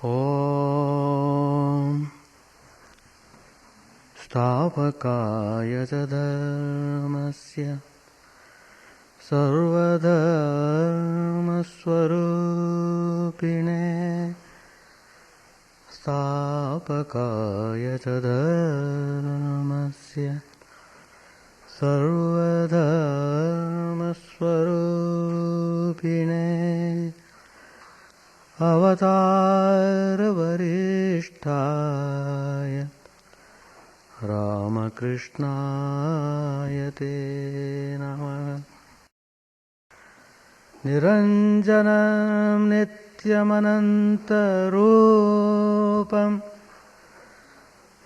Om Stavakaya Dharmasya Sarvadharmaswarupine Stavakaya Dharmasya Sarvadharmaswarupine Avatara Varishtaya Ramakrishna Te Namaha Niranjanam Nityamanantarupam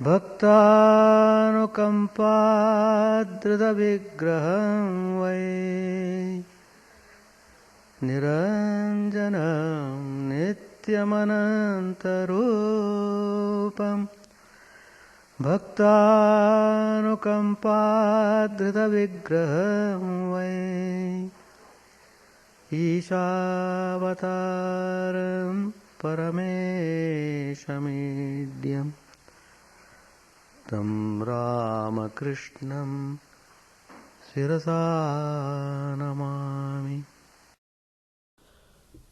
Bhaktanukampadrita Vigraham Vai Niranjanam Nityamanantarupam Bhaktanukampadrita Vigraham Vai Ishavataram Parameshamidhyam Tam Ramakrishnam Sirasa Namami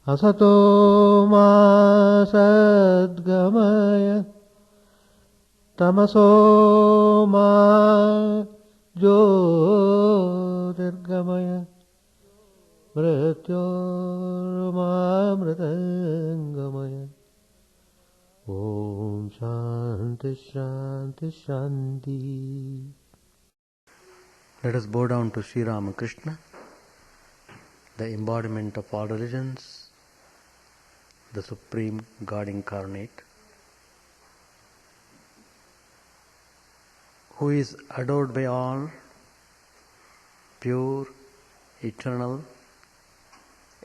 Asato ma sadgamaya Tamaso ma jyotirgamaya Mrityormamritangamaya Om Shanti Shanti Shanti. Let us bow down to Sri Ramakrishna, the embodiment of all religions, the Supreme God Incarnate, who is adored by all, pure, eternal,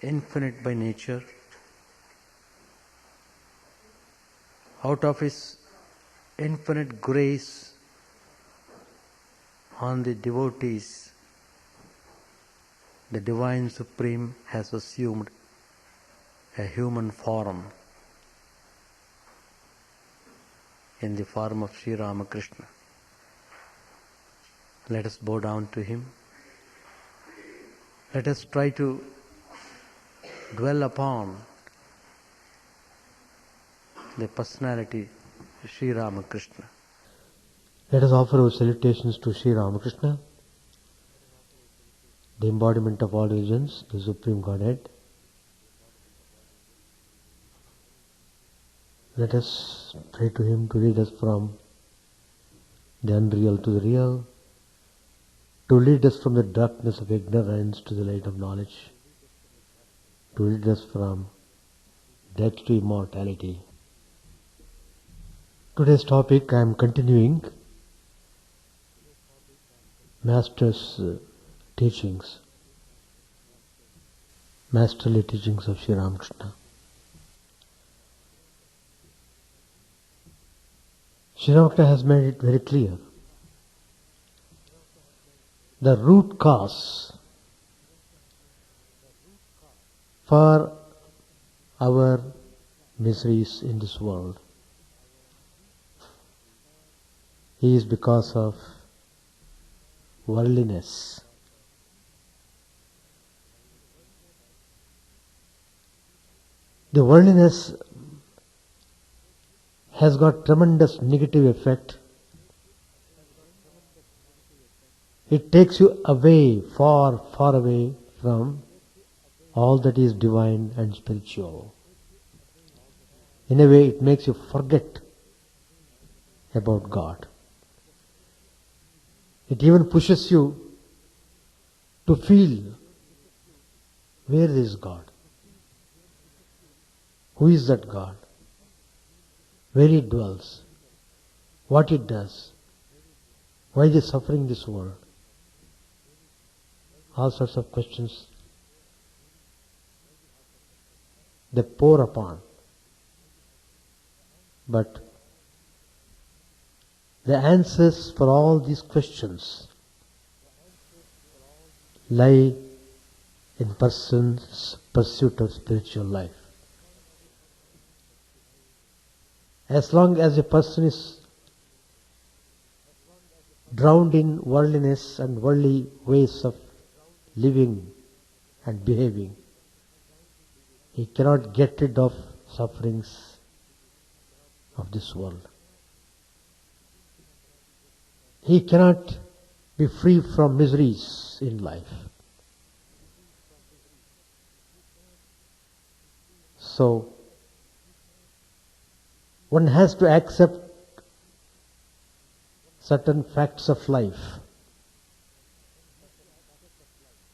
infinite by nature. Out of His infinite grace on the devotees, the Divine Supreme has assumed a human form in the form of Sri Ramakrishna. Let us bow down to Him. Let us try to dwell upon the personality of Sri Ramakrishna. Let us offer our salutations to Sri Ramakrishna, the embodiment of all religions, the Supreme Godhead. Let us pray to Him to lead us from the unreal to the real, to lead us from the darkness of ignorance to the light of knowledge, to lead us from death to immortality. Today's topic, I am continuing Master's teachings, masterly teachings of Sri Ramakrishna. Sri Ramakrishna has made it very clear. The root cause for our miseries in this world is because of worldliness. The worldliness has got tremendous negative effect. It takes you away, far, far away from all that is divine and spiritual. In a way, it makes you forget about God. It even pushes you to feel, where is God? Who is that God? Where He dwells? What He does? Why is He suffering this world? All sorts of questions they pour upon. But the answers for all these questions lie in person's pursuit of spiritual life. As long as a person is drowned in worldliness and worldly ways of living and behaving, he cannot get rid of sufferings of this world. He cannot be free from miseries in life. So, one has to accept certain facts of life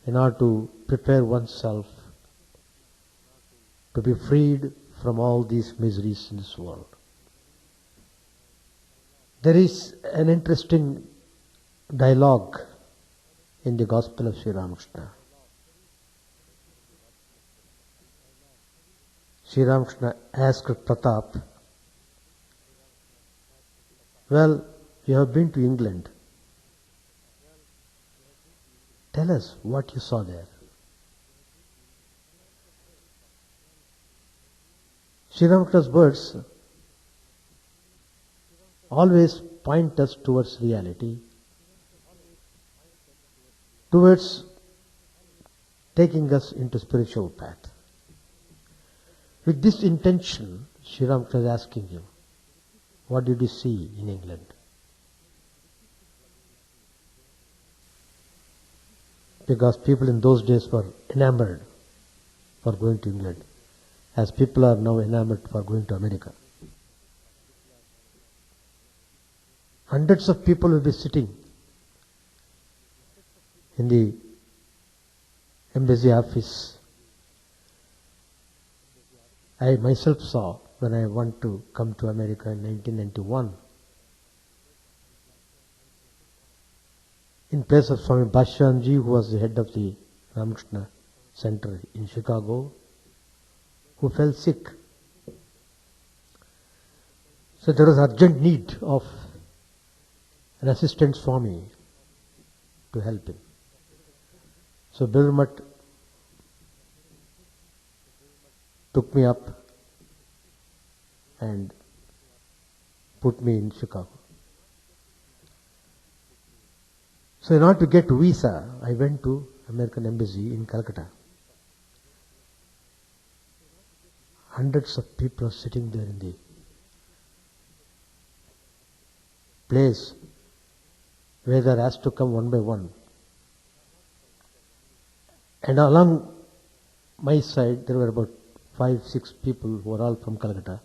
in order to prepare oneself to be freed from all these miseries in this world. There is an interesting dialogue in the Gospel of Sri Ramakrishna. Sri Ramakrishna asked Pratap, well, you have been to England. Tell us what you saw there. Sri Ramakrishna's words always point us towards reality, towards taking us into spiritual path. With this intention, Sri Ramakrishna is asking you, what did you see in England? Because people in those days were enamored for going to England, as people are now enamored for going to America. Hundreds of people will be sitting in the embassy office. I myself saw when I want to come to America in 1991. In place of Swami Bhashyanji, who was the head of the Ramakrishna Center in Chicago, who fell sick. So there was urgent need of an assistant Swami to help him. So Lemont took me up and put me in Chicago. So in order to get visa, I went to American Embassy in Calcutta. Hundreds of people are sitting there in the place where they are asked to come one by one. And along my side, there were about 5-6 people who were all from Calcutta.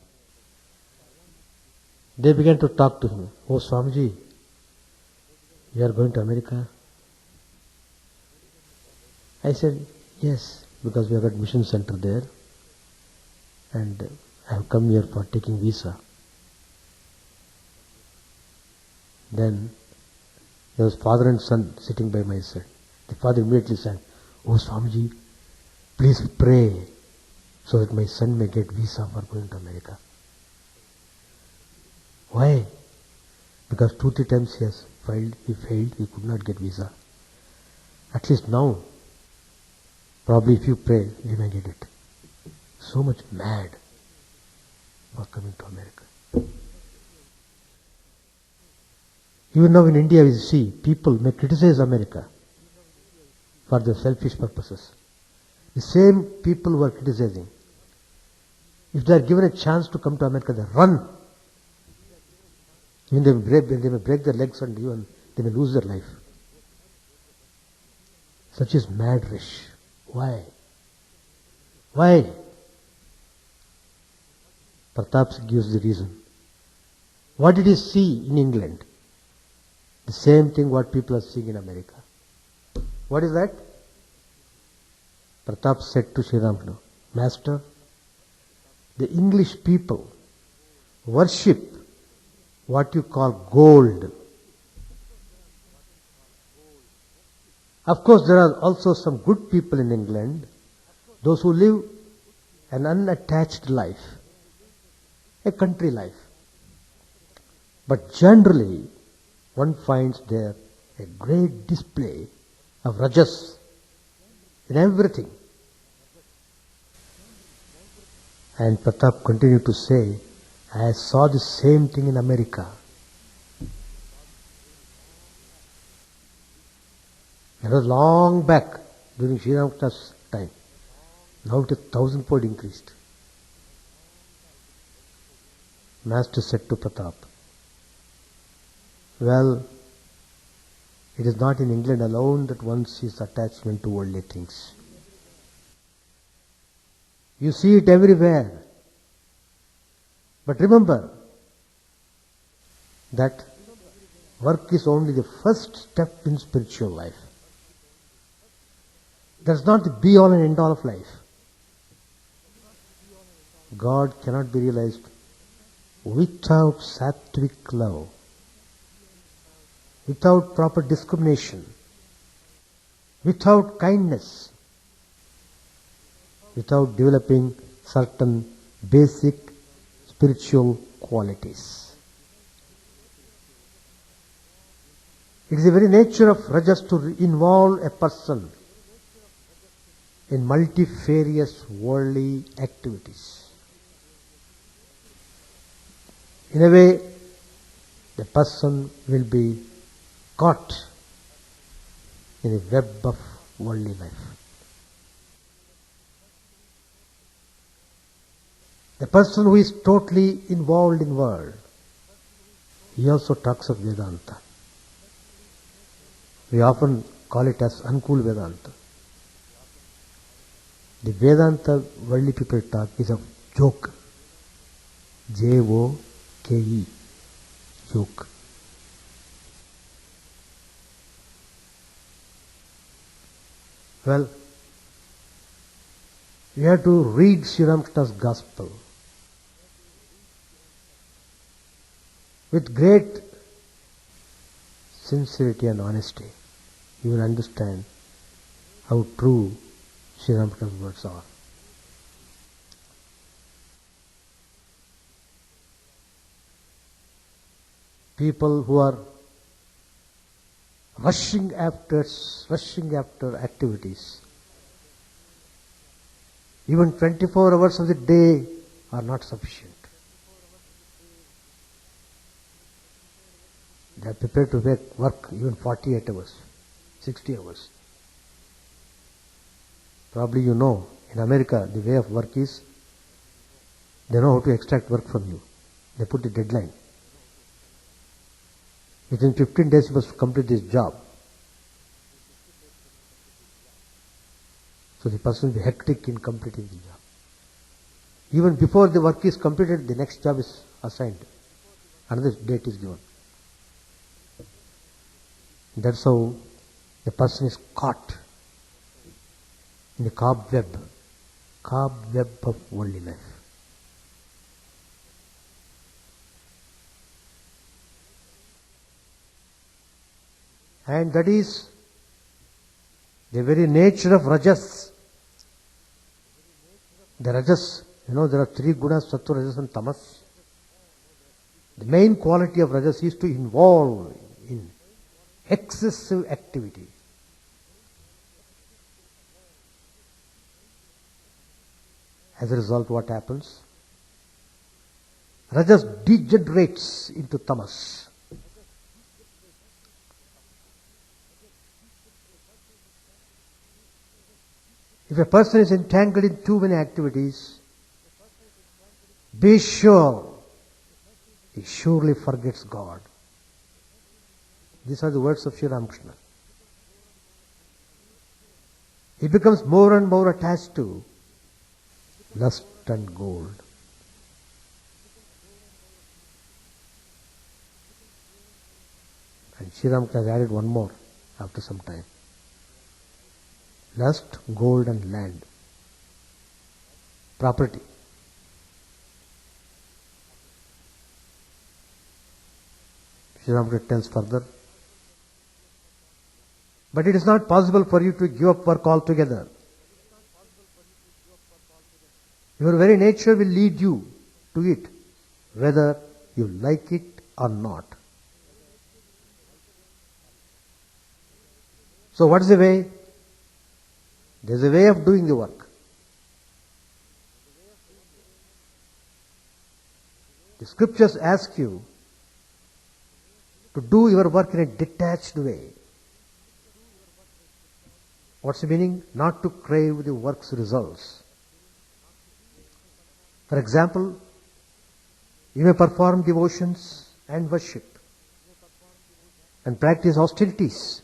They began to talk to him. Oh, Swamiji, you are going to America? I said, yes, because we have got mission center there. And I have come here for taking visa. Then there was father and son sitting by my side. The father immediately said, oh Swamiji, please pray so that my son may get visa for going to America. Why? Because 2-3 times he failed, he could not get visa. At least now, probably if you pray, you may get it. So much mad for coming to America. Even now in India we see people may criticize America for their selfish purposes. The same people who are criticizing, if they are given a chance to come to America, they run. Even they may break their legs and even they may lose their life. Such is mad rush. Why? Why? Pratap gives the reason. What did he see in England? The same thing what people are seeing in America. What is that? Pratap said to Sri Ramakrishna, Master, the English people worship what you call gold. Of course, there are also some good people in England, those who live an unattached life, a country life. But generally, one finds there a great display of rajas in everything. And Pratap continued to say, I saw the same thing in America. It was long back during Sri Ramakrishna's time. Now it is 1,000-fold increased. Master said to Pratap, well, it is not in England alone that one sees attachment to worldly things. You see it everywhere. But remember that work is only the first step in spiritual life. That's not the be-all and end-all of life. God cannot be realized without sattvic love, without proper discrimination, without kindness, without developing certain basic spiritual qualities. It is the very nature of rajas to involve a person in multifarious worldly activities. In a way, the person will be caught in a web of worldly life. The person who is totally involved in world, he also talks of Vedanta. We often call it as uncool Vedanta. The Vedanta worldly people talk is a joke. J-O-K-E. Joke. Well, we have to read Sri Ramakrishna's Gospel with great sincerity and honesty. You will understand how true Sri Ramakrishna's words are. People who are rushing after activities, even 24 hours of the day are not sufficient. They are prepared to work even 48 hours, 60 hours. Probably you know, in America, the way of work is, they know how to extract work from you. They put a deadline. Within 15 days you must complete this job. So the person will be hectic in completing the job. Even before the work is completed, the next job is assigned. Another date is given. That's how the person is caught in the cobweb of worldly life. And that is the very nature of rajas. The rajas, there are three gunas, sattva, rajas and tamas. The main quality of rajas is to involve in excessive activity. As a result, what happens? Rajas degenerates into tamas. If a person is entangled in too many activities, be sure he surely forgets God. These are the words of Sri Ramakrishna. He becomes more and more attached to lust and gold. And Sri Ramakrishna has added one more after some time. Lust, gold and land. Property. Sri Ramakrishna tells further, but it is not possible for you to give up work altogether. Your very nature will lead you to it, whether you like it or not. So what is the way? There is a way of doing the work. The scriptures ask you to do your work in a detached way. What's the meaning? Not to crave the work's results. For example, you may perform devotions and worship and practice austerities.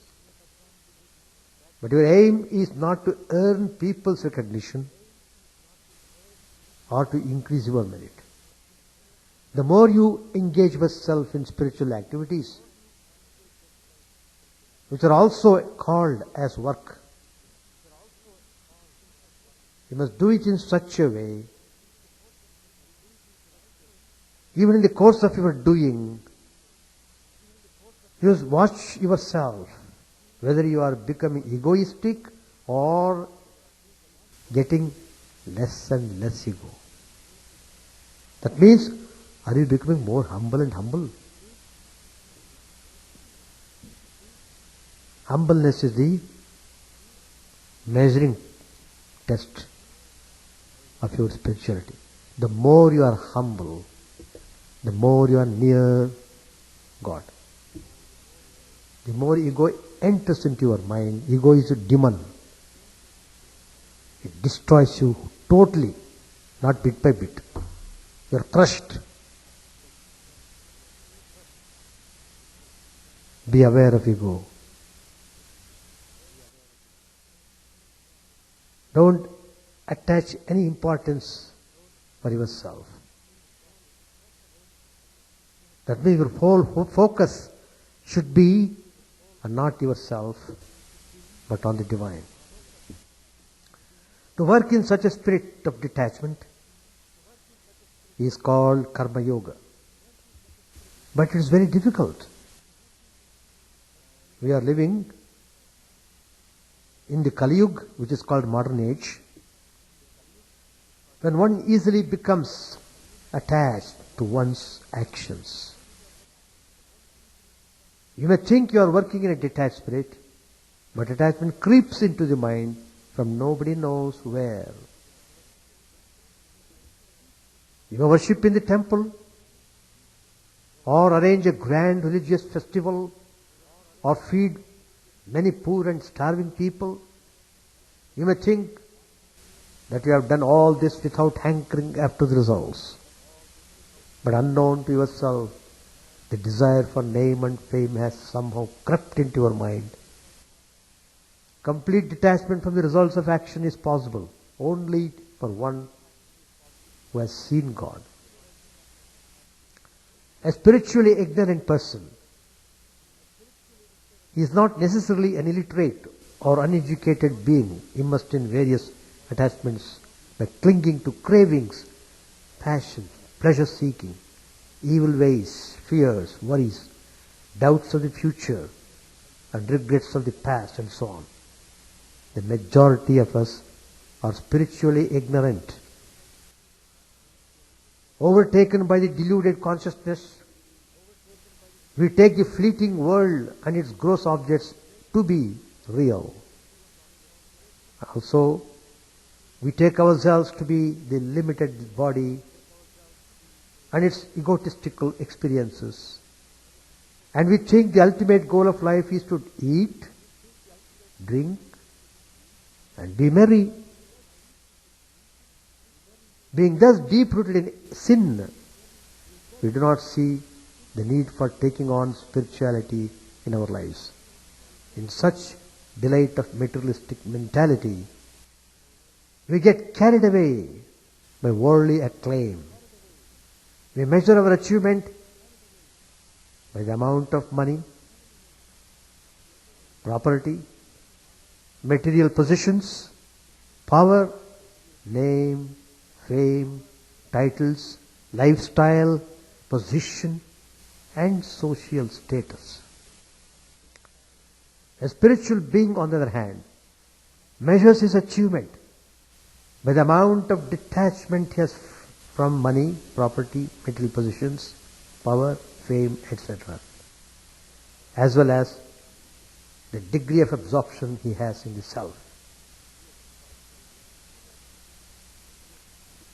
But your aim is not to earn people's recognition or to increase your merit. The more you engage yourself in spiritual activities, which are also called as work, you must do it in such a way, even in the course of your doing, you must watch yourself, whether you are becoming egoistic or getting less and less ego. That means, are you becoming more humble and humble? Humbleness is the measuring test of your spirituality. The more you are humble, the more you are near God. The more ego enters into your mind, ego is a demon. It destroys you totally, not bit by bit. You are crushed. Be aware of ego. Don't attach any importance for yourself. That means your whole focus should be on not yourself, but on the divine. To work in such a spirit of detachment is called karma yoga. But it is very difficult. We are living in the Kali Yuga, which is called modern age, when one easily becomes attached to one's actions. You may think you are working in a detached spirit, but attachment creeps into the mind from nobody knows where. You may worship in the temple, or arrange a grand religious festival, or feed many poor and starving people. You may think that you have done all this without hankering after the results. But unknown to yourself, the desire for name and fame has somehow crept into your mind. Complete detachment from the results of action is possible only for one who has seen God. A spiritually ignorant person is not necessarily an illiterate or uneducated being immersed in various attachments by clinging to cravings, passion, pleasure-seeking, evil ways, fears, worries, doubts of the future, and regrets of the past, and so on. The majority of us are spiritually ignorant, overtaken by the deluded consciousness. We take the fleeting world and its gross objects to be real. Also, we take ourselves to be the limited body and its egotistical experiences. And we think the ultimate goal of life is to eat, drink, and be merry. Being thus deep-rooted in sin, we do not see the need for taking on spirituality in our lives. In such delight of materialistic mentality, we get carried away by worldly acclaim. We measure our achievement by the amount of money, property, material possessions, power, name, fame, titles, lifestyle, position, and social status. A spiritual being, on the other hand, measures his achievement by the amount of detachment he has from money, property, material possessions, power, fame, etc., as well as the degree of absorption he has in the self.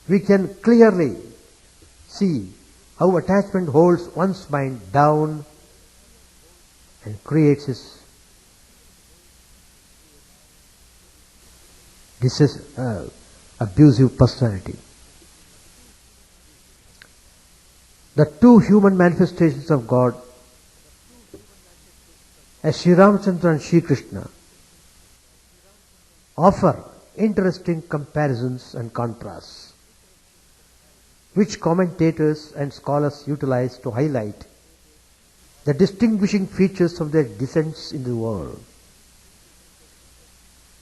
We can clearly see how attachment holds one's mind down and creates his abusive personality. The two human manifestations of God, as Sri Ramachandra and Sri Krishna, offer interesting comparisons and contrasts, which commentators and scholars utilize to highlight the distinguishing features of their descents in the world.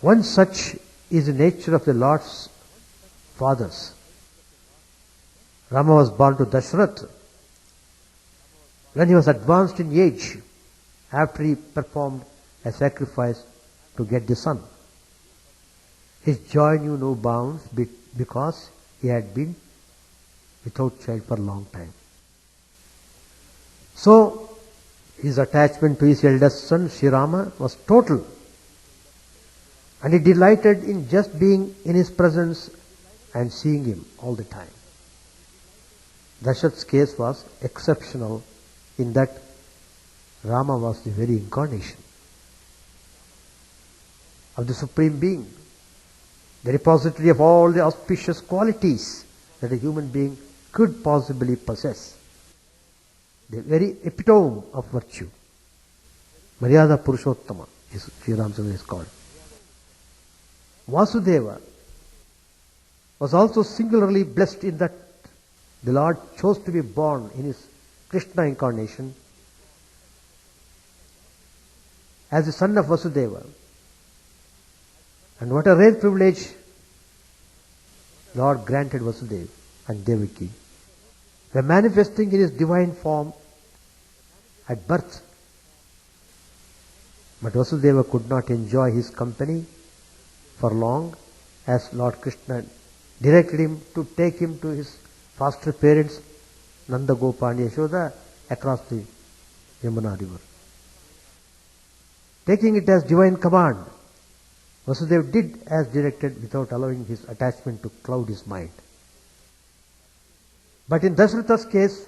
One such is the nature of the Lord's fathers. Rama was born to Dashrath when he was advanced in age, after he performed a sacrifice to get the son. His joy knew no bounds because he had been without child for a long time. So, his attachment to his eldest son, Sri Rama, was total. And he delighted in just being in his presence and seeing him all the time. Dashrath's case was exceptional in that Rama was the very incarnation of the Supreme Being, the repository of all the auspicious qualities that a human being could possibly possess, the very epitome of virtue. Maryada Purushottama, Sri Ramachandra is called. Vasudeva was also singularly blessed in that the Lord chose to be born in his Krishna incarnation as the son of Vasudeva. And what a rare privilege Lord granted Vasudeva and Devaki by manifesting in his divine form at birth. But Vasudeva could not enjoy his company for long, as Lord Krishna directed him to take him to his foster parents, Nanda, Gopa and Yashoda, across the Yamuna river. Taking it as divine command, Vasudeva did as directed without allowing his attachment to cloud his mind. But in Dashratha's case,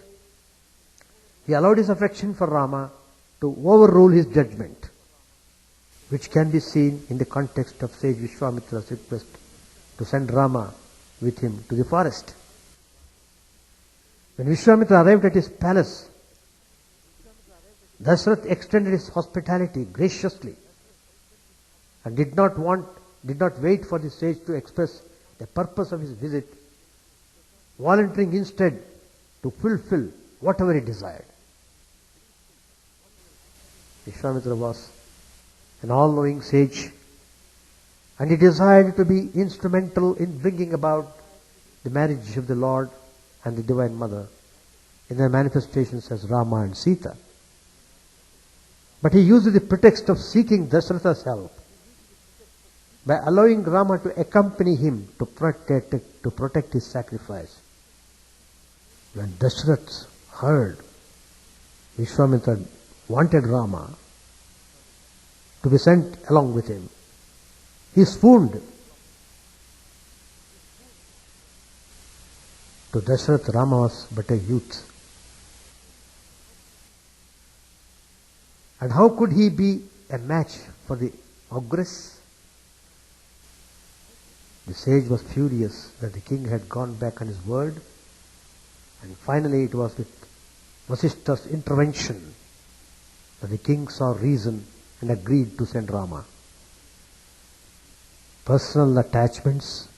he allowed his affection for Rama to overrule his judgment, which can be seen in the context of sage Vishwamitra's request to send Rama with him to the forest. When Vishwamitra arrived at his palace, Dashrath extended his hospitality graciously and did not wait for the sage to express the purpose of his visit, volunteering instead to fulfill whatever he desired. Vishwamitra was an all-knowing sage, and he desired to be instrumental in bringing about the marriage of the Lord and the Divine Mother in their manifestations as Rama and Sita. But he used the pretext of seeking Dashratha's help by allowing Rama to accompany him to protect his sacrifice. When Dashrath heard Vishwamitra wanted Rama to be sent along with him, he swooned. To Dashrath, Rama was but a youth. And how could he be a match for the ogress? The sage was furious that the king had gone back on his word, and finally it was with Vasishta's intervention that the king saw reason and agreed to send Rama. Personal attachments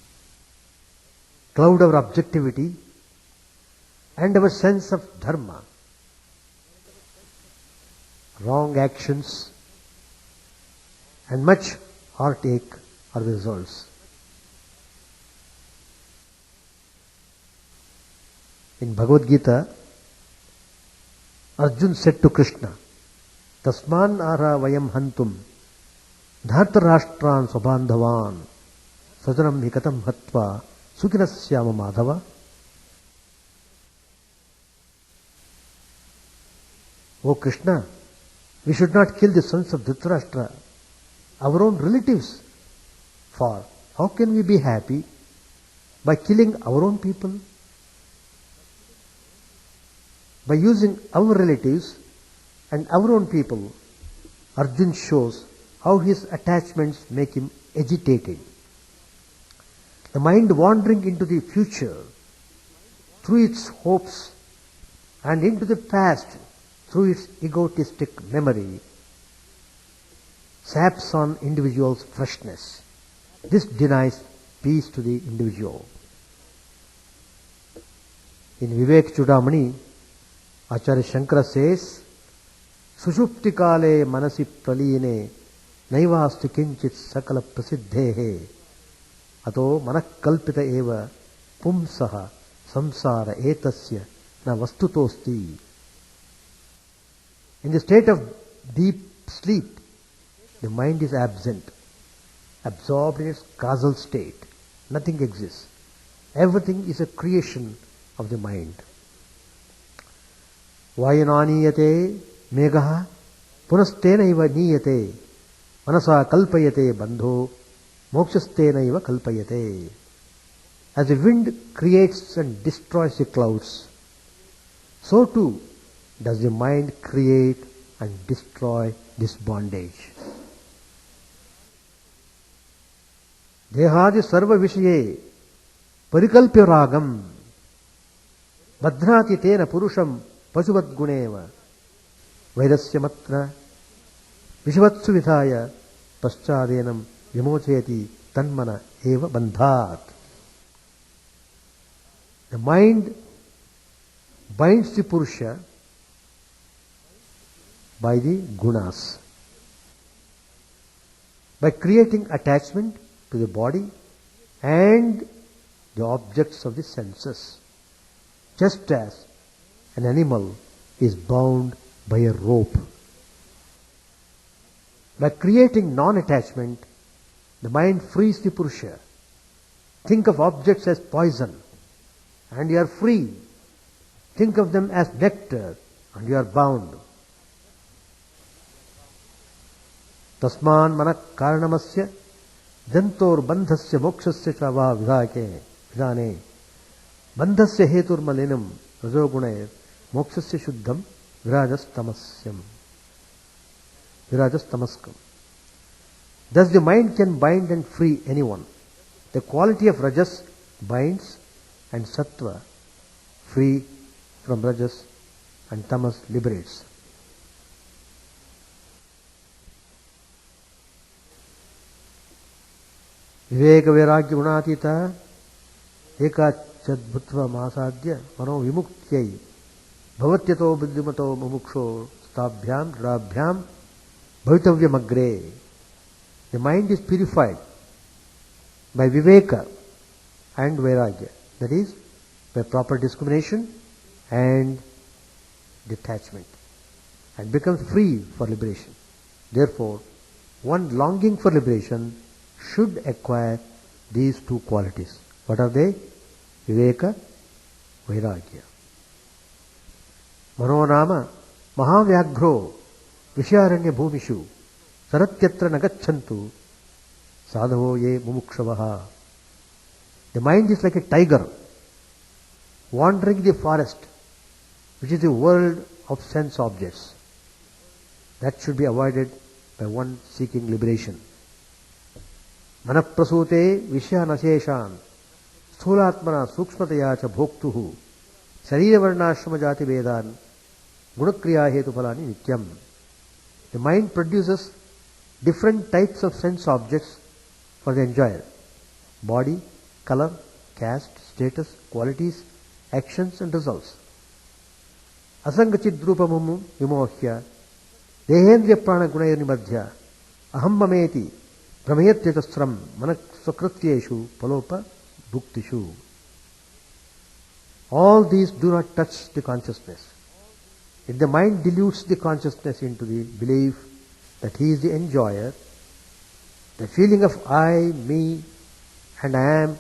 cloud our objectivity and our sense of dharma. Wrong actions and much heartache are the results. In Bhagavad Gita, Arjun said to Krishna, Tasman ara vayam hantum dhartarashtran svabandhavan sajanam hikatam hatva sukinasyama madhava. O Krishna, we should not kill the sons of Dhritarashtra, our own relatives. For how can we be happy by killing our own people? By using our relatives and our own people, Arjun shows how his attachments make him agitated. The mind wandering into the future through its hopes and into the past through its egotistic memory saps on individual's freshness. This denies peace to the individual. In Vivekananda, Acharya Shankara says, Sushuptikale manasi praline naivasti kinchit sakala prasiddhehe ato manakalpita eva pumsaha samsara etasya na vastutosti. In the state of deep sleep, the mind is absent, absorbed in its causal state. Nothing exists. Everything is a creation of the mind. Vayananiyate megaha punastena iva niyate manasa kalpayate bandho mokshastena iva kalpayate. As the wind creates and destroys the clouds, so too does the mind create and destroy this bondage. Dehadi sarva vishaye parikalpya ragam badhrati tena purusham pasuvat guneva vairasya matra vishavatsu vidhaya paschadenam vimocheti tanmana eva bandhat. The mind binds the Purusha by the gunas, by creating attachment to the body and the objects of the senses, just as an animal is bound by a rope. By creating non-attachment, the mind frees the Purusha. Think of objects as poison and you are free. Think of them as nectar and you are bound. Tasman manak karanamasya jantor bandhasya mokshasya chava vidhane bandhasya hetur malinam rajogunayat mokshasya shuddham virajastamaskam. Thus the mind can bind and free anyone. The quality of rajas binds and sattva, free from rajas, and tamas liberates. Viveka vairagya gunatita ekachadbhutva masadya mano vimuktyai bhavatyato buddhimato mumuksho stabhyam drabhyam bhavitavyam agre. The mind is purified by viveka and vairagya, that is, by proper discrimination and detachment, and becomes free for liberation. Therefore, one longing for liberation should acquire these two qualities. What are they? Viveka, Vairagya. Manonama Mahavyagro Vishyaranya Bhumishu Saratyatra Nagachantu Sadhavo Ye Mumukshavaha. The mind is like a tiger wandering the forest, which is the world of sense objects. That should be avoided by one seeking liberation. Manaprasute Vishyanasheshan Sthulatmana Sukshmataya cha Bhoktuhu Sarira Varnashrama Jati Vedan Gunakriya Hetu Phalani Nityam. The mind produces different types of sense objects for the enjoyer: body, color, caste, status, qualities, actions and results. Asangachidrupamum vimohya dehendriya prana gunayani madhya aham mameti prameyatyasram manaksakrityeshu palopa bhuktishu. All these do not touch the consciousness. If the mind dilutes the consciousness into the belief that he is the enjoyer, the feeling of I, me and I am,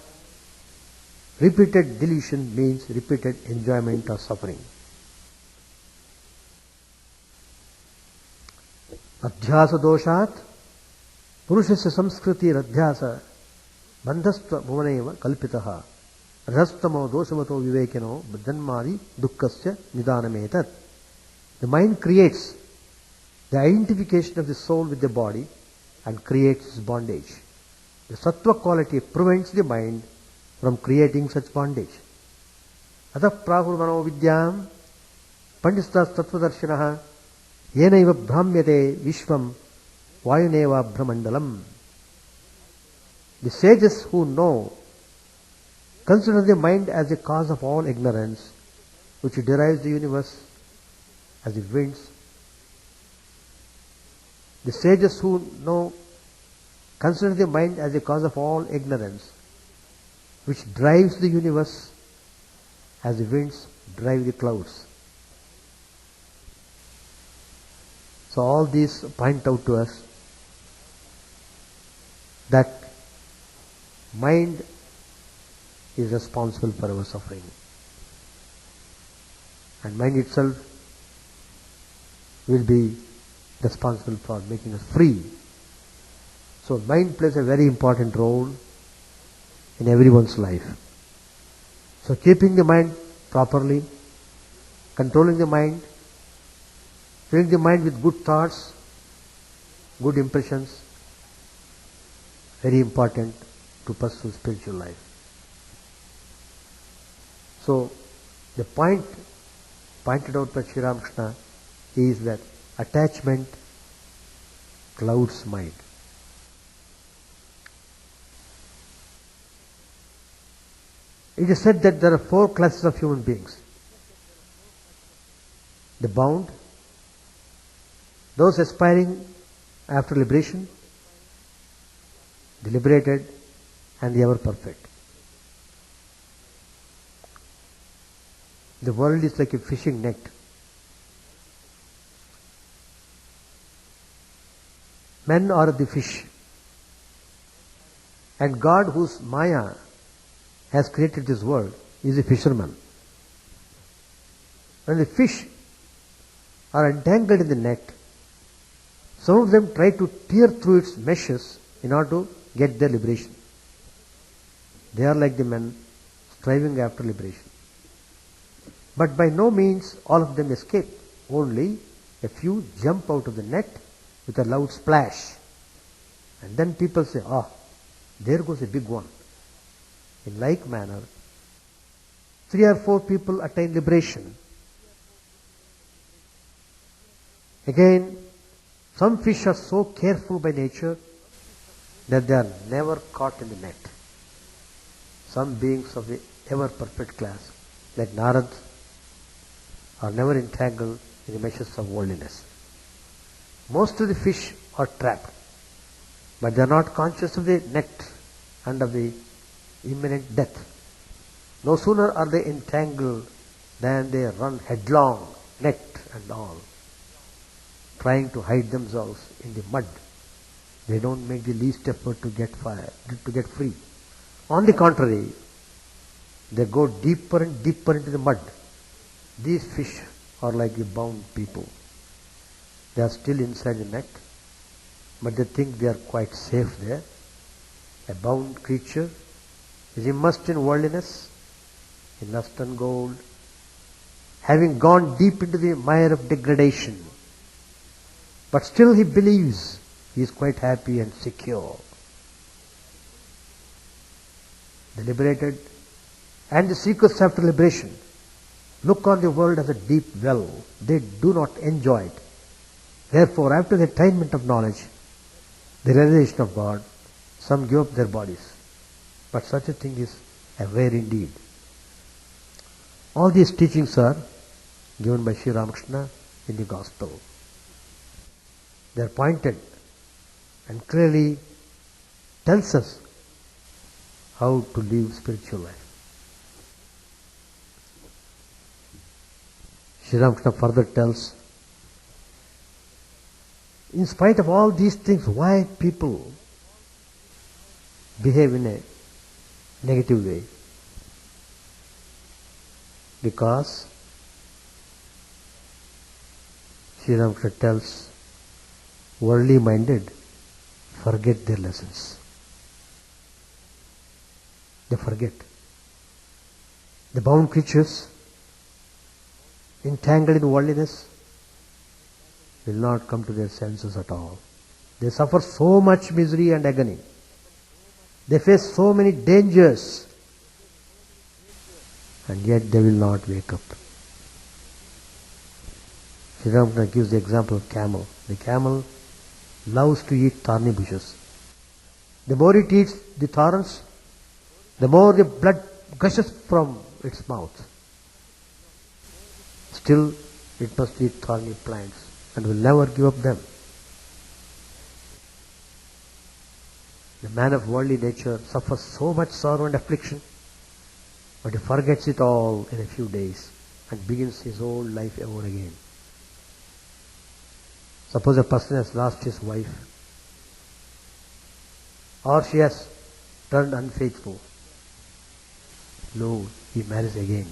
repeated delusion means repeated enjoyment or suffering. Adhyasa doshat purushasya samskriti adhyasa bandhastva bhuvaneva kalpitaha Rastamo dosamato vivekano janmadi dukkasya nidanametat. The mind creates the identification of the soul with the body and creates its bondage. The sattva quality prevents the mind from creating such bondage. Atah prahurmano vidyam pandistas tattvadarshinaha yenaiva brahmyate vishvam vayuneva brahmandalam. The sages who know consider the mind as the cause of all ignorance, which derives the universe as the winds. The sages who know consider the mind as the cause of all ignorance, which drives the universe as the winds drive the clouds. So all these point out to us that mind is responsible for our suffering. And mind itself will be responsible for making us free. So mind plays a very important role in everyone's life. So keeping the mind properly, controlling the mind, filling the mind with good thoughts, good impressions, very important to pursue spiritual life. So the point pointed out by Sri Ramakrishna is that attachment clouds mind. It is said that there are 4 classes of human beings. The bound, those aspiring after liberation, the liberated, and the ever perfect. The world is like a fishing net. Men are the fish. And God, whose Maya has created this world, is a fisherman. When the fish are entangled in the net, some of them try to tear through its meshes in order to get their liberation. They are like the men striving after liberation. But by no means all of them escape. Only a few jump out of the net with a loud splash. And then people say, there goes a big one. In like manner, 3 or 4 people attain liberation. Again, some fish are so careful by nature that they are never caught in the net. Some beings of the ever perfect class, like Narad, are never entangled in the meshes of worldliness. Most of the fish are trapped, but they are not conscious of the net and of the imminent death. No sooner are they entangled than they run headlong, net and all, trying to hide themselves in the mud. They don't make the least effort to get free. On the contrary, they go deeper and deeper into the mud. These fish are like the bound people. They are still inside the net, but they think they are quite safe there. A bound creature is immersed in worldliness, in lust and gold, having gone deep into the mire of degradation. But still he believes he is quite happy and secure. The liberated and the seekers after liberation look on the world as a deep well. They do not enjoy it. Therefore, after the attainment of knowledge, the realization of God, some give up their bodies. But such a thing is rare indeed. All these teachings are given by Sri Ramakrishna in the Gospel. They are pointed and clearly tells us how to live spiritual life. Sri Ramakrishna further tells, in spite of all these things, why people behave in a negative way? Because Sri Ramakrishna tells, worldly minded forget their lessons. They forget. The bound creatures, entangled in worldliness, will not come to their senses at all. They suffer so much misery and agony. They face so many dangers, and yet they will not wake up. Chidananda gives the example of camel. The camel loves to eat thorny bushes. The more it eats the thorns, the more the blood gushes from its mouth. Still, it must eat thorny plants and will never give up them. The man of worldly nature suffers so much sorrow and affliction, but he forgets it all in a few days and begins his old life over again. Suppose a person has lost his wife, or she has turned unfaithful. Lo, he marries again.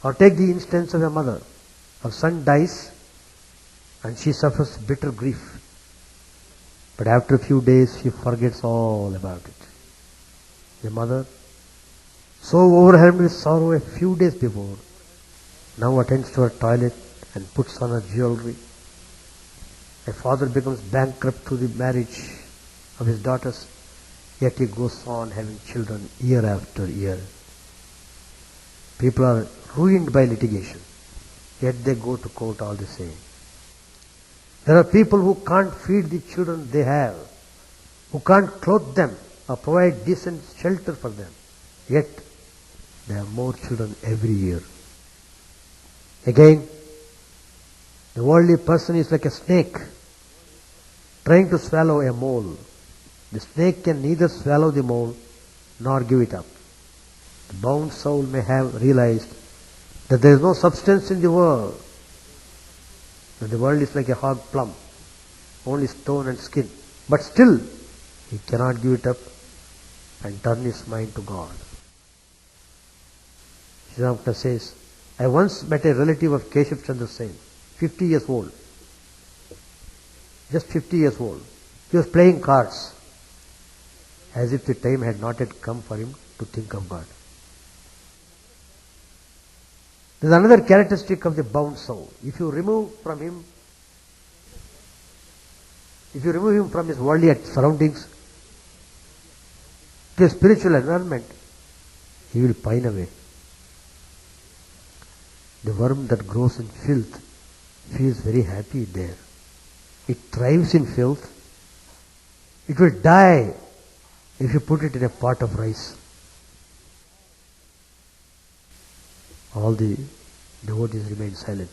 Or take the instance of a mother. Her son dies and she suffers bitter grief. But after a few days she forgets all about it. The mother, so overwhelmed with sorrow a few days before, now attends to her toilet and puts on her jewelry. A father becomes bankrupt through the marriage of his daughters, yet he goes on having children year after year. People are ruined by litigation, yet they go to court all the same. There are people who can't feed the children they have, who can't clothe them or provide decent shelter for them, yet they have more children every year. Again, the worldly person is like a snake trying to swallow a mole. The snake can neither swallow the mole nor give it up. The bound soul may have realized that there is no substance in the world, that the world is like a hog plum, only stone and skin. But still, he cannot give it up and turn his mind to God. Chidananda says, I once met a relative of Keshav Chandra Sen, 50 years old. Just 50 years old. He was playing cards, as if the time had not yet come for him to think of God. There is another characteristic of the bound soul. If you remove him from his worldly surroundings to a spiritual environment, he will pine away. The worm that grows in filth feels very happy there. It thrives in filth. It will die if you put it in a pot of rice. All the devotees remain silent.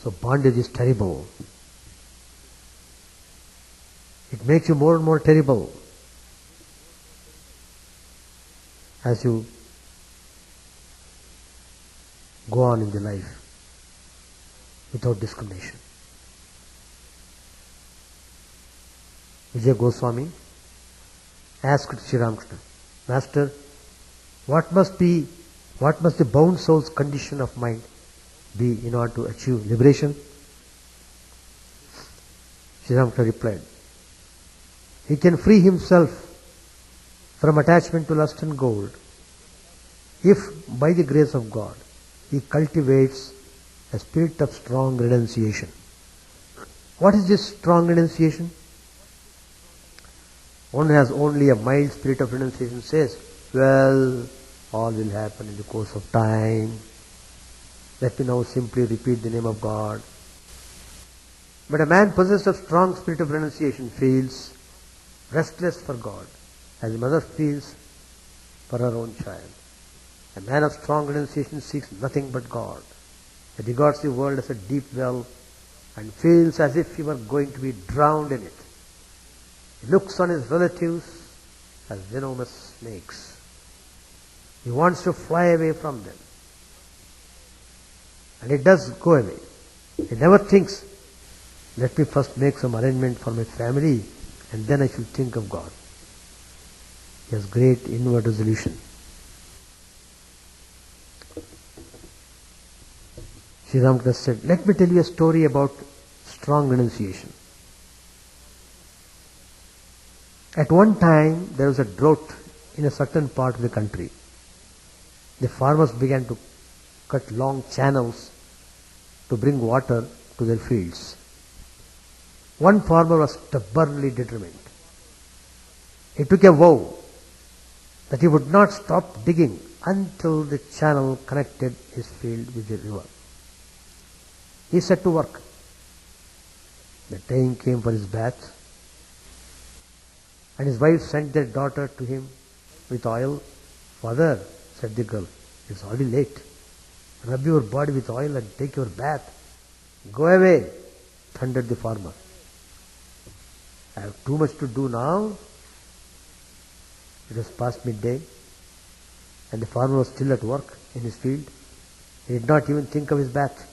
So bondage is terrible. It makes you more and more terrible as you go on in the life without discrimination. Vijay Goswami asked Sri Ramakrishna, Master, what must the bound soul's condition of mind be in order to achieve liberation? Sri Ramakrishna replied, he can free himself from attachment to lust and gold if by the grace of God he cultivates a spirit of strong renunciation. What is this strong renunciation? One who has only a mild spirit of renunciation says, well, all will happen in the course of time. Let me now simply repeat the name of God. But a man possessed of strong spirit of renunciation feels restless for God, as a mother feels for her own child. A man of strong renunciation seeks nothing but God. He regards the world as a deep well and feels as if he were going to be drowned in it. He looks on his relatives as venomous snakes. He wants to fly away from them. And it does go away. He never thinks, let me first make some arrangement for my family and then I should think of God. He has great inward resolution. Sri Ramakrishna said, let me tell you a story about strong renunciation. At one time, there was a drought in a certain part of the country. The farmers began to cut long channels to bring water to their fields. One farmer was stubbornly determined. He took a vow that he would not stop digging until the channel connected his field with the river. He set to work. The time came for his bath, and his wife sent their daughter to him with oil. "Father," said the girl, "it's already late. Rub your body with oil and take your bath." "Go away," thundered the farmer. "I have too much to do now." It was past midday, and the farmer was still at work in his field. He did not even think of his bath.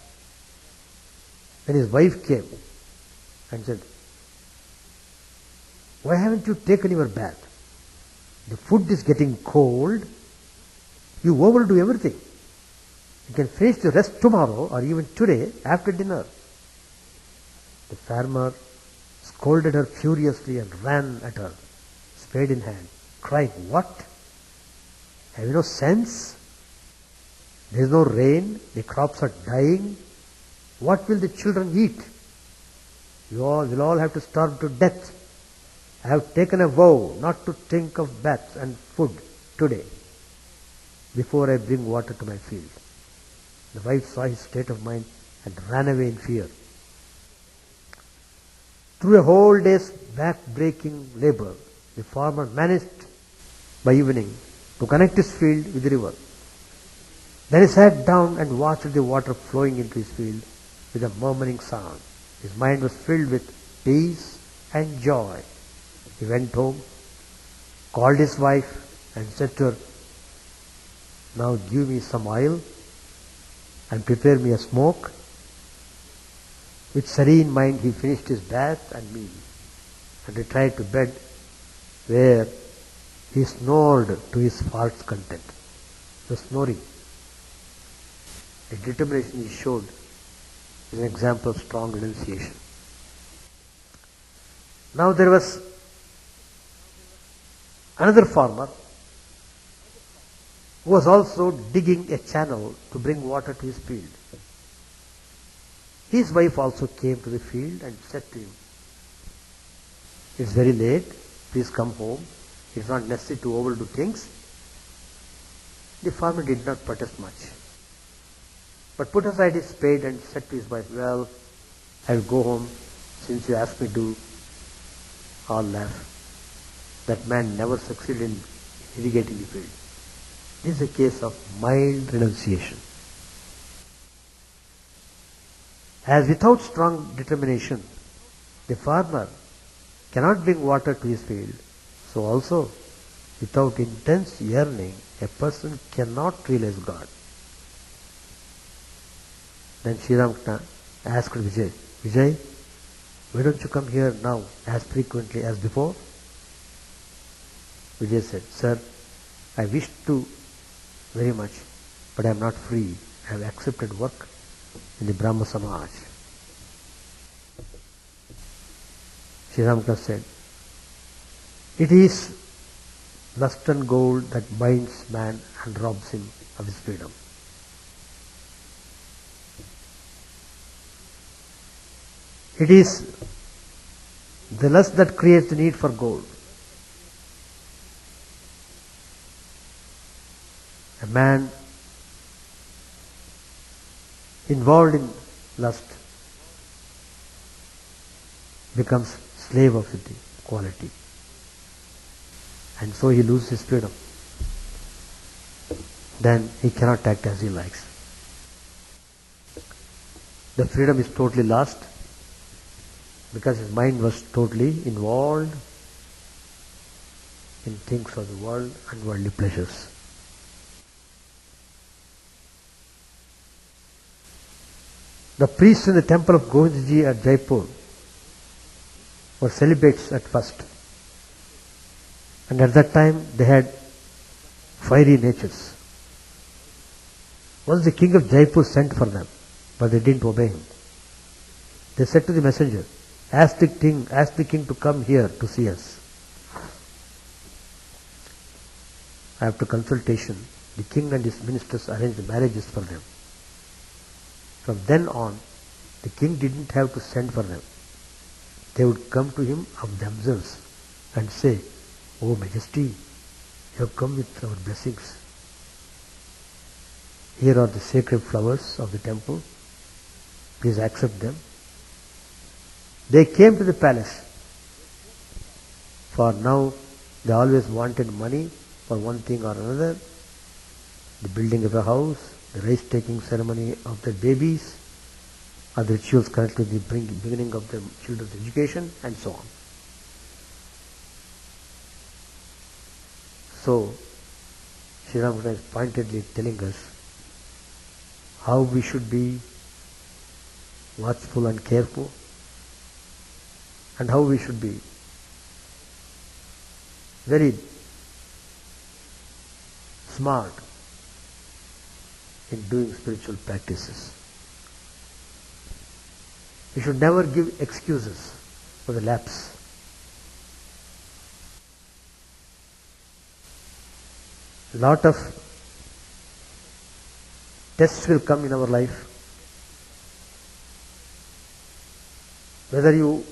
Then his wife came and said, "Why haven't you taken your bath? The food is getting cold. You overdo everything. You can finish the rest tomorrow or even today after dinner." The farmer scolded her furiously and ran at her, spade in hand, crying, "What? Have you no sense? There is no rain, the crops are dying. What will the children eat? You all will all have to starve to death. I have taken a vow not to think of baths and food today before I bring water to my field." The wife saw his state of mind and ran away in fear. Through a whole day's back-breaking labor, the farmer managed by evening to connect his field with the river. Then he sat down and watched the water flowing into his field with a murmuring sound. His mind was filled with peace and joy. He went home, called his wife and said to her, "Now give me some oil and prepare me a smoke." With serene mind he finished his bath and meal and retired to bed, where he snored to his heart's content. The snoring, the determination he showed, is an example of strong renunciation. Now there was another farmer who was also digging a channel to bring water to his field. His wife also came to the field and said to him, "It's very late, please come home. It's not necessary to overdo things." The farmer did not protest much, but put aside his spade and said to his wife, "Well, I will go home since you asked me to." All laughed. That man never succeeded in irrigating the field. This is a case of mild renunciation. As without strong determination, the farmer cannot bring water to his field, so also without intense yearning, a person cannot realize God. Then Sri Ramakrishna asked Vijay, "Vijay, why don't you come here now as frequently as before?" Vijay said, "Sir, I wish to very much, but I am not free. I have accepted work in the Brahma Samaj." Sri Ramakrishna said, "It is lust and gold that binds man and robs him of his freedom. It is the lust that creates the need for gold. A man involved in lust becomes slave of the quality, and so he loses his freedom. Then he cannot act as he likes. The freedom is totally lost because his mind was totally involved in things of the world and worldly pleasures. The priests in the temple of Govindji at Jaipur were celibates at first, and at that time they had fiery natures. Once the king of Jaipur sent for them, but they didn't obey him. They said to the messenger, ask the king to come here to see us." After consultation, the king and his ministers arranged marriages for them. From then on, the king didn't have to send for them. They would come to him of themselves and say, "O Majesty, you have come with our blessings. Here are the sacred flowers of the temple. Please accept them." They came to the palace, for now they always wanted money for one thing or another: the building of a house, the race-taking ceremony of their babies, or the rituals connected with the beginning of the children's education, and so on. So, Sri Ramakrishna is pointedly telling us how we should be watchful and careful, and how we should be very smart in doing spiritual practices. We should never give excuses for the lapse. A lot of tests will come in our life. Whether you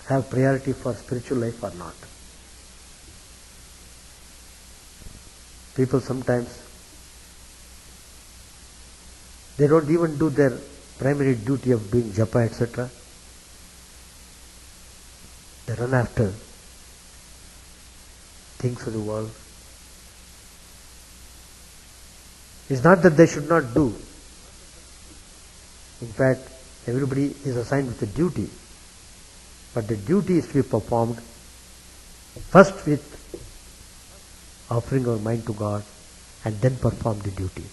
have priority for spiritual life or not. People sometimes, they don't even do their primary duty of doing japa, etc. They run after things of the world. It's not that they should not do. In fact, everybody is assigned with a duty. But the duty is to be performed first with offering our mind to God, and then perform the duty.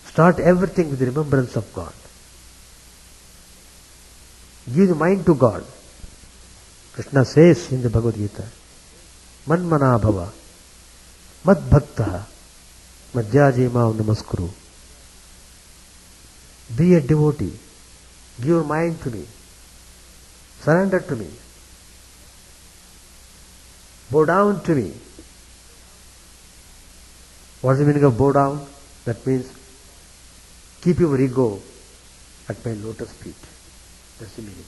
Start everything with the remembrance of God. Give the mind to God. Krishna says in the Bhagavad Gita, "Manmana bhava, mad bhaktaha, madhyajema namaskuru." Be a devotee. Give your mind to me. Surrender to me. Bow down to me. What is the meaning of bow down? That means keep your ego at my lotus feet. That's the meaning.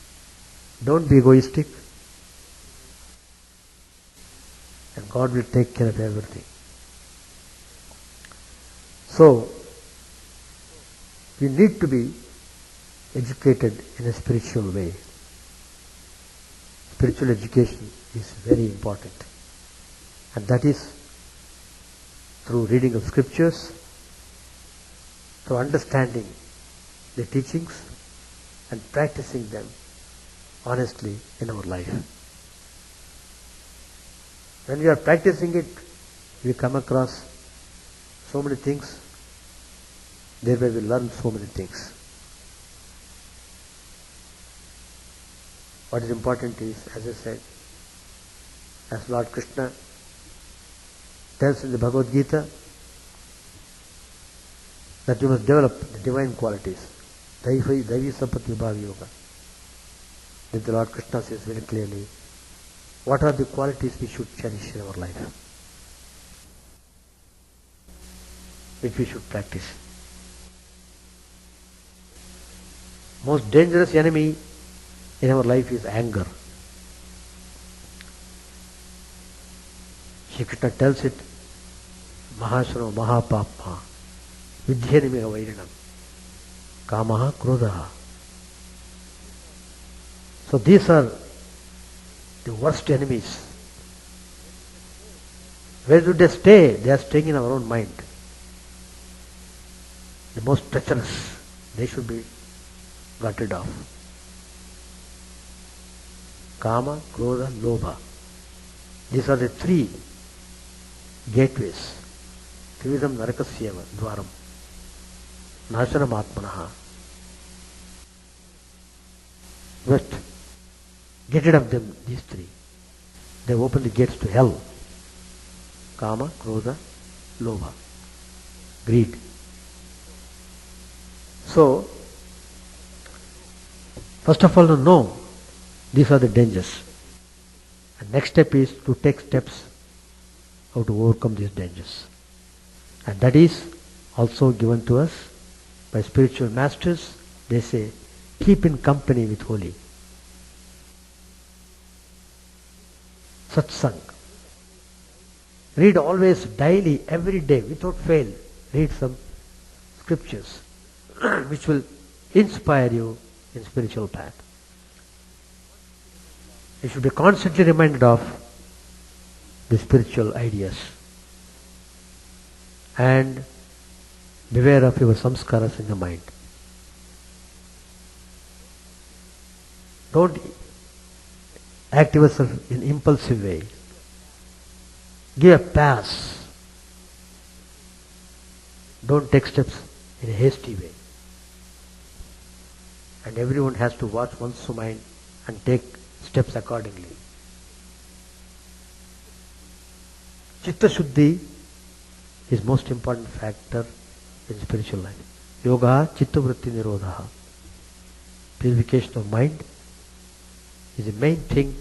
Don't be egoistic, and God will take care of everything. So, we need to be educated in a spiritual way. Spiritual education is very important, and that is through reading of scriptures, through understanding the teachings and practicing them honestly in our life. When we are practicing it, we come across so many things, thereby we learn so many things. What is important is, as I said, as Lord Krishna tells in the Bhagavad Gita, that you must develop the divine qualities. Daivi Sapat Vibhav Yoga. Then the Lord Krishna says very clearly, what are the qualities we should cherish in our life, which we should practice. Most dangerous enemy in our life is anger. Shri Krishna tells it, Mahasano Mahapapma Vidhyanimiha Vairinam Kamaha Krodhaha. So these are the worst enemies. Where do they stay? They are staying in our own mind. The most treacherous. They should be got rid of. Kama, Krodha, Lobha. These are the three gateways. Trividam Narakasyeva Dwaram. Nashanam Atmanaha. But get rid of them, these three. They open the gates to hell. Kama, Krodha, Lobha. Greed. So, first of all, to know these are the dangers. And next step is to take steps how to overcome these dangers. And that is also given to us by spiritual masters. They say, keep in company with holy. Satsang. Read always, daily, every day, without fail. Read some scriptures which will inspire you in spiritual path. You should be constantly reminded of the spiritual ideas. And beware of your samskaras in the mind. Don't act yourself in impulsive way. Give a pass. Don't take steps in a hasty way. And everyone has to watch one's mind and take steps accordingly. Chitta Shuddhi is most important factor in spiritual life. Yoga Chitta Vritti Nirodha. Purification of mind is the main thing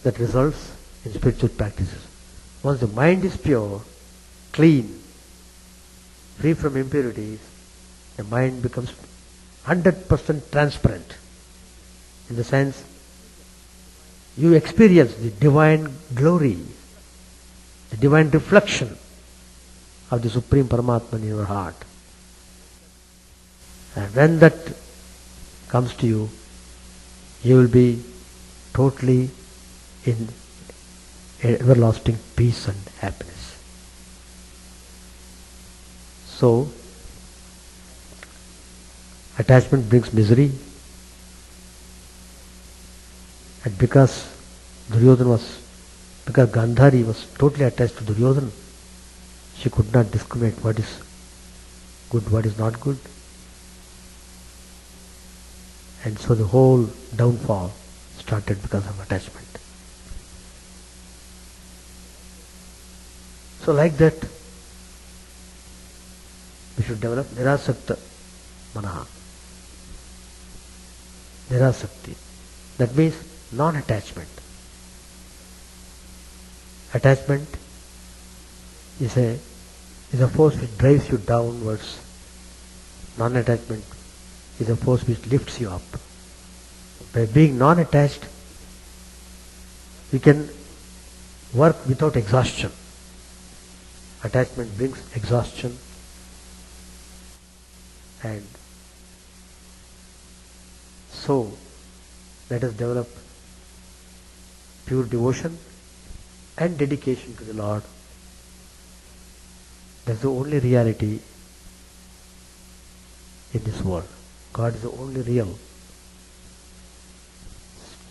that results in spiritual practices. Once the mind is pure, clean, free from impurities, the mind becomes 100% transparent. In the sense, you experience the divine glory, the divine reflection of the Supreme Paramatma in your heart. And when that comes to you, you will be totally in everlasting peace and happiness. So, attachment brings misery, and because Gandhari was totally attached to Duryodhana, she could not discriminate what is good, what is not good. And so the whole downfall started because of attachment. So like that, we should develop nirasakta manaha. Nirasakti. That means non-attachment. Attachment is a force which drives you downwards. Non-attachment is a force which lifts you up. By being non-attached, you can work without exhaustion. Attachment brings exhaustion, and so let us develop pure devotion and dedication to the Lord. That's the only reality in this world. God is the only real.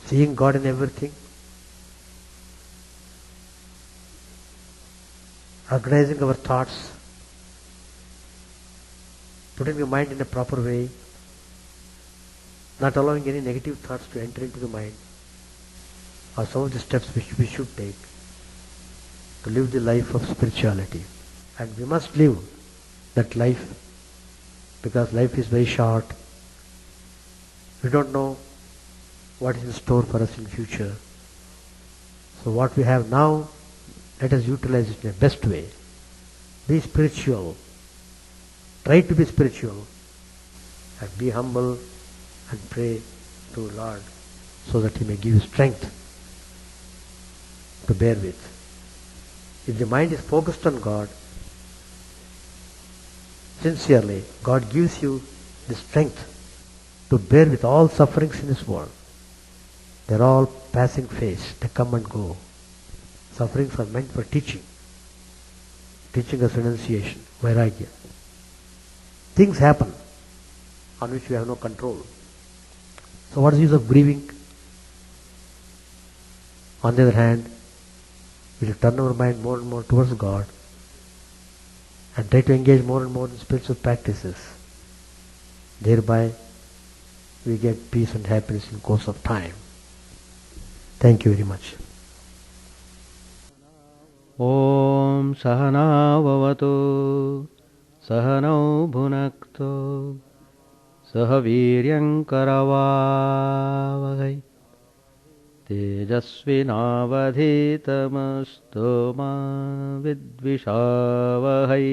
Seeing God in everything, organizing our thoughts, putting the mind in a proper way, not allowing any negative thoughts to enter into the mind, are some of the steps which we should take to live the life of spirituality. And we must live that life, because life is very short. We don't know what is in store for us in future. So what we have now, let us utilize it in the best way. Be spiritual. Try to be spiritual. And be humble and pray to Lord so that He may give you strength to bear with. If the mind is focused on God, sincerely, God gives you the strength to bear with all sufferings in this world. They are all passing phase. They come and go. Sufferings are meant for teaching. Teaching us renunciation, vairagya. Things happen on which we have no control. So what is the use of grieving? On the other hand, we should turn our mind more and more towards God and try to engage more and more in spiritual practices. Thereby, we get peace and happiness in course of time. Thank you very much. Om Sahana Vavatu Sahanau Bhunaktu Sahaviryam Karavavai तेजस्विनावधीतमस्तु मा विद्विषावहै.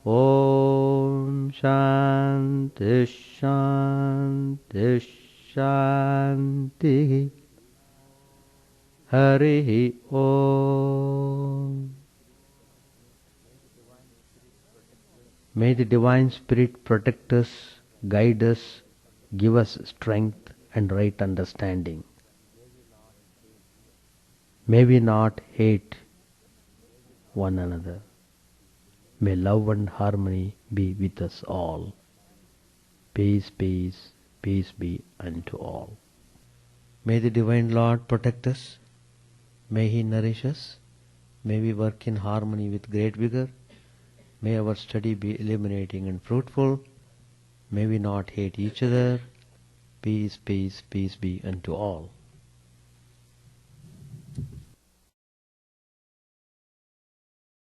Om Shanti Shanti Shanti. Hari Om. May the Divine Spirit protect us, guide us, give us strength and right understanding. May we not hate one another. May love and harmony be with us all. Peace, peace, peace be unto all. May the Divine Lord protect us. May He nourish us. May we work in harmony with great vigor. May our study be illuminating and fruitful. May we not hate each other. Peace, peace, peace be unto all.